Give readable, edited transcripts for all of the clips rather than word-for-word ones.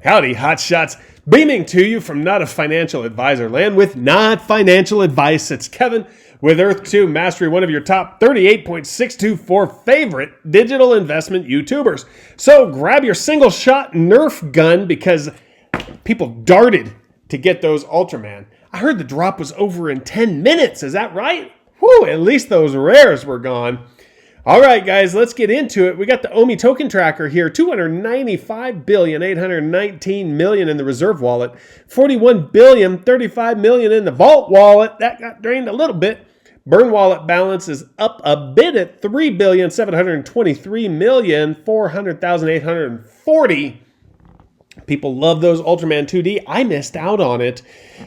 Howdy, hotshots. Beaming to you from Not a Financial Advisor land with not financial advice. It's Kevin with Earth 2 Mastery, one of your top 38.624 favorite digital investment YouTubers. So grab your single shot Nerf gun because people darted to get those Ultraman. I heard the drop was over in 10 minutes. Is that right? Whew, at least those rares were gone. All right, guys, let's get into it. We got the OMI token tracker here, $295,819,000,000 in the reserve wallet, $41,035,000,000 in the vault wallet. That got drained a little bit. Burn wallet balance is up a bit at $3,723,400,840. People love those Ultraman 2D. I missed out on it.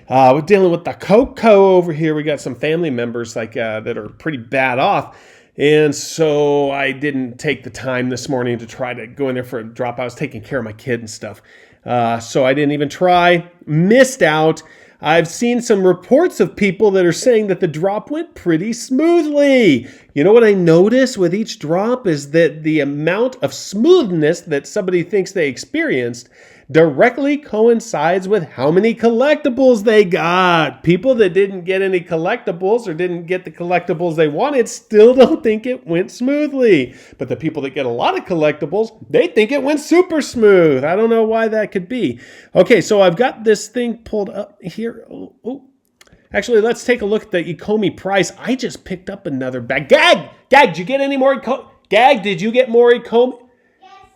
We're dealing with the Coco over here. We got some family members that are pretty bad off. And so I didn't take the time this morning to try to go in there for a drop. I was taking care of my kid and stuff. So I didn't even try. Missed out. I've seen some reports of people that are saying that the drop went pretty smoothly. You know what I notice with each drop is that the amount of smoothness that somebody thinks they experienced directly coincides with how many collectibles they got. People that didn't get any collectibles or didn't get the collectibles they wanted still don't think it went smoothly. But the people that get a lot of collectibles, they think it went super smooth. I don't know why that could be. Okay, so I've got this thing pulled up here. Actually, let's take a look at the Ecomi price. I just picked up another bag. Gag, did you get any more Ecomi? Gag, did you get more Ecomi?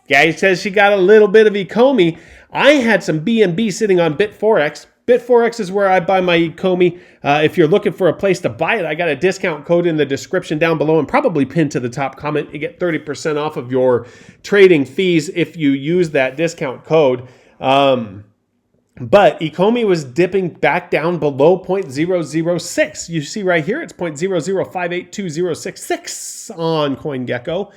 Gag says she got a little bit of Ecomi. I had some BNB sitting on Bit4X. Bit4X is where I buy my Ecomi. If you're looking for a place to buy it, I got a discount code in the description down below and probably pinned to the top comment. You get 30% off of your trading fees if you use that discount code. But Ecomi was dipping back down below 0.006. You see right here, it's 0.005820066 on CoinGecko.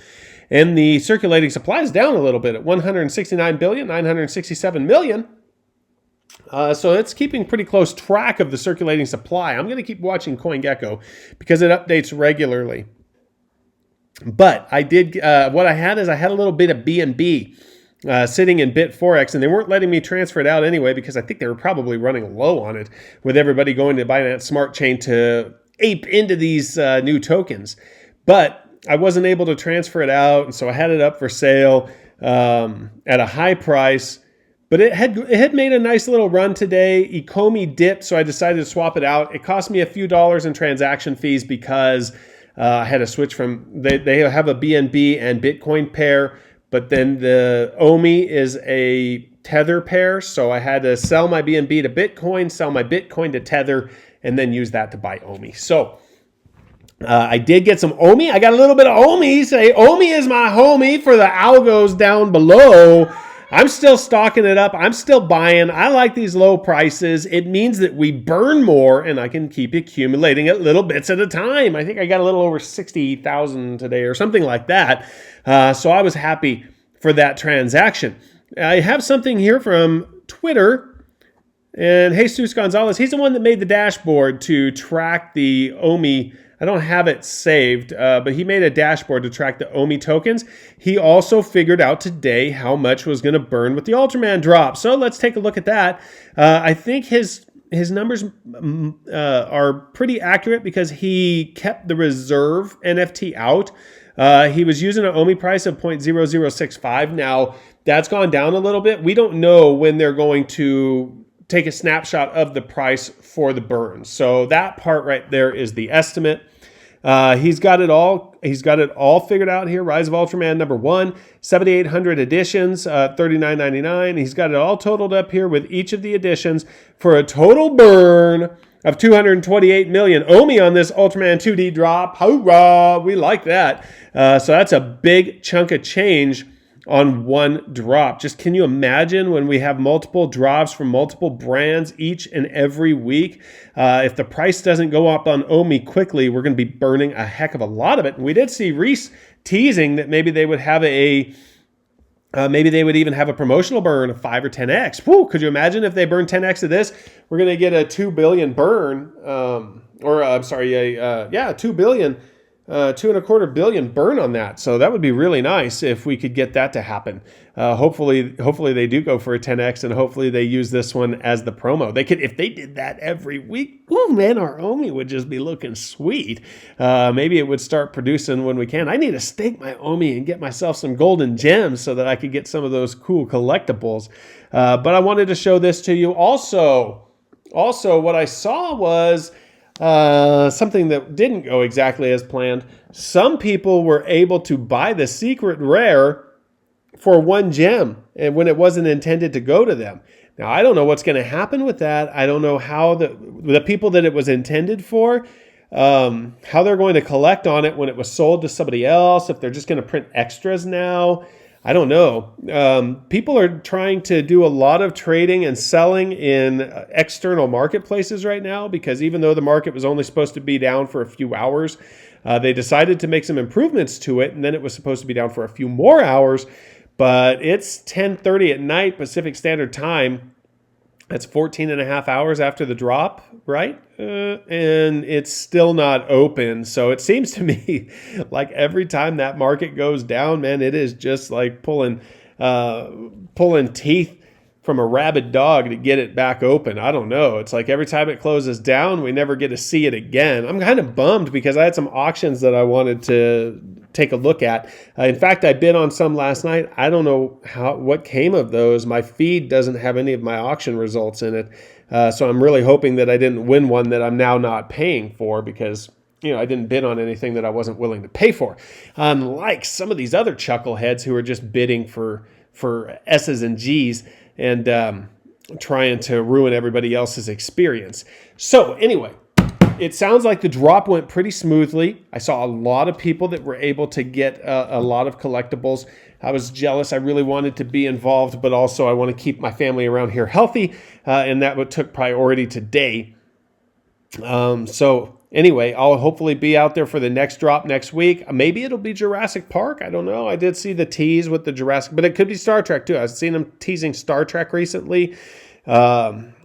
And the circulating supply is down a little bit at 169,967,000,000. So it's keeping pretty close track of the circulating supply. I'm going to keep watching CoinGecko because it updates regularly. But I did, what I had is I had a little bit of BNB sitting in Bit4X, and they weren't letting me transfer it out anyway because I think they were probably running low on it with everybody going to Binance Smart Chain to ape into these new tokens. But I wasn't able to transfer it out, and so I had it up for sale at a high price. But it had made a nice little run today. Ecomi dipped, so I decided to swap it out. It cost me a few dollars in transaction fees because I had to switch from, they have a BNB and Bitcoin pair, but then the OMI is a Tether pair, so I had to sell my BNB to Bitcoin, sell my Bitcoin to Tether, and then use that to buy OMI. So I did get some OMI. I got a little bit of OMI. Say OMI is my homie for the algos down below. I'm still stocking it up. I'm still buying. I like these low prices. It means that we burn more and I can keep accumulating it little bits at a time. I think I got a little over 60,000 today or something like that. So I was happy for that transaction. I have something here from Twitter. And Jesus Gonzalez, he's the one that made the dashboard to track the OMI. I don't have it saved, but he made a dashboard to track the OMI tokens. He also figured out today how much was going to burn with the Ultraman drop. So let's take a look at that. I think his numbers are pretty accurate because he kept the reserve NFT out. He was using an OMI price of 0.0065. Now, that's gone down a little bit. We don't know when they're going to take a snapshot of the price for the burn. So that part right there is the estimate. He's got it all figured out here. Rise of Ultraman number 1, 7,800 editions, $39.99. He's got it all totaled up here with each of the editions for a total burn of 228 million. OMI on this Ultraman 2D drop. Hoorah! We like that. So that's a big chunk of change on one drop. Just can you imagine when we have multiple drops from multiple brands each and every week? If the price doesn't go up on OMI quickly, we're going to be burning a heck of a lot of it. And we did see Reese teasing that maybe they would have maybe they would even have a promotional burn of 5 or 10x. Whew, could you imagine if they burn 10x of this? We're going to get a 2 billion burn, 2 billion 2.25 billion burn on that. So that would be really nice if we could get that to happen. Hopefully they do go for a 10x, and hopefully they use this one as the promo. They could, if they did that every week, oh man, our OMI would just be looking sweet. Maybe it would start producing when we can. I need to stake my OMI and get myself some golden gems so that I could get some of those cool collectibles. But I wanted to show this to you. Also, what I saw was something that didn't go exactly as planned. Some people were able to buy the secret rare for 1 gem, and when it wasn't intended to go to them. Now, I don't know what's going to happen with that. I don't know how the people that it was intended for, how they're going to collect on it when it was sold to somebody else, if they're just going to print extras now. I don't know. People are trying to do a lot of trading and selling in external marketplaces right now, because even though the market was only supposed to be down for a few hours, they decided to make some improvements to it, and then it was supposed to be down for a few more hours. But it's 10:30 at night Pacific Standard Time. That's 14 and a half hours after the drop, right? And it's still not open. So it seems to me like every time that market goes down, man, it is just like pulling teeth from a rabid dog to get it back open. I don't know. It's like every time it closes down, we never get to see it again. I'm kind of bummed because I had some auctions that I wanted to take a look at. In fact, I bid on some last night. I don't know what came of those. My feed doesn't have any of my auction results in it. So I'm really hoping that I didn't win one that I'm now not paying for, because I didn't bid on anything that I wasn't willing to pay for. Unlike some of these other chuckleheads who are just bidding for S's and G's and trying to ruin everybody else's experience. So anyway, it sounds like the drop went pretty smoothly. I saw a lot of people that were able to get a lot of collectibles. I was jealous. I really wanted to be involved, but also I want to keep my family around here healthy, and that took priority today. So anyway, I'll hopefully be out there for the next drop next week. Maybe it'll be Jurassic Park. I don't know. I did see the tease with the Jurassic, but it could be Star Trek too. I've seen them teasing Star Trek recently.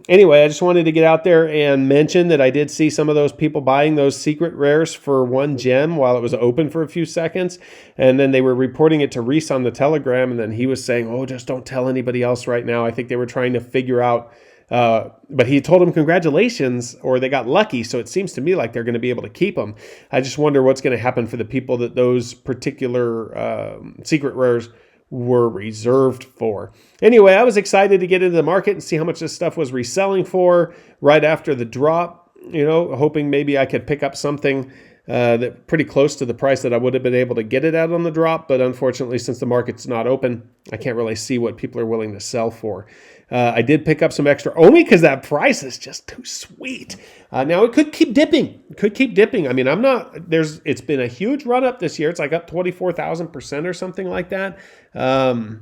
Anyway, I just wanted to get out there and mention that I did see some of those people buying those secret rares for 1 gem while it was open for a few seconds. And then they were reporting it to Reese on the Telegram. And then he was saying, oh, just don't tell anybody else right now. I think they were trying to figure out, but he told them congratulations, or they got lucky. So it seems to me like they're going to be able to keep them. I just wonder what's going to happen for the people that those particular secret rares were reserved for. Anyway, I was excited to get into the market and see how much this stuff was reselling for right after the drop, hoping maybe I could pick up something that pretty close to the price that I would have been able to get it at on the drop. But unfortunately, since the market's not open, I can't really see what people are willing to sell for. I did pick up some extra only because that price is just too sweet. Now it could keep dipping. I mean, it's been a huge run up this year. It's like up 24,000% or something like that. So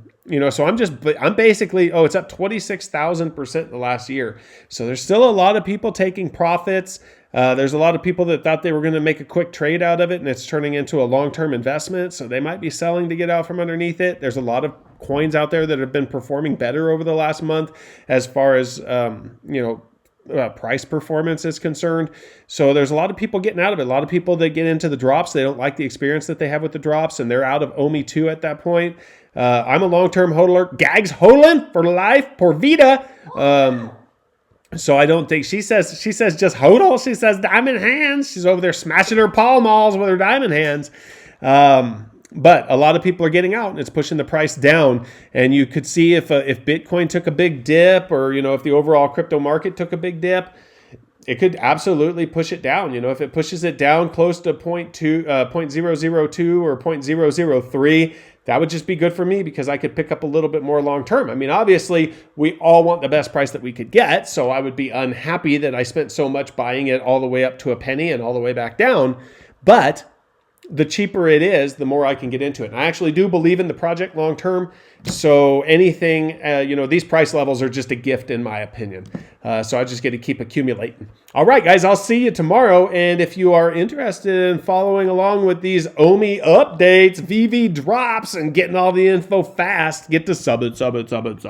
I'm basically, it's up 26,000% in the last year. So there's still a lot of people taking profits. There's a lot of people that thought they were going to make a quick trade out of it, and it's turning into a long-term investment. So they might be selling to get out from underneath it. There's a lot of coins out there that have been performing better over the last month as far as, price performance is concerned. So there's a lot of people getting out of it. A lot of people that get into the drops, they don't like the experience that they have with the drops, and they're out of OMI 2 at that point. I'm a long-term hodler. Gags holding for life, por vida. So I don't think she says just hodl. She says diamond hands. She's over there smashing her Pall Malls with her diamond hands. But a lot of people are getting out, and it's pushing the price down. And you could see if Bitcoin took a big dip, or if the overall crypto market took a big dip, it could absolutely push it down. If it pushes it down close to 0.002 or 0.003, that would just be good for me, because I could pick up a little bit more long term. I mean, obviously, we all want the best price that we could get, so I would be unhappy that I spent so much buying it all the way up to a penny and all the way back down. But the cheaper it is, the more I can get into it. And I actually do believe in the project long term. So anything, these price levels are just a gift in my opinion. So I just get to keep accumulating. All right, guys, I'll see you tomorrow. And if you are interested in following along with these OMI updates, VeVe drops, and getting all the info fast, get to sub it.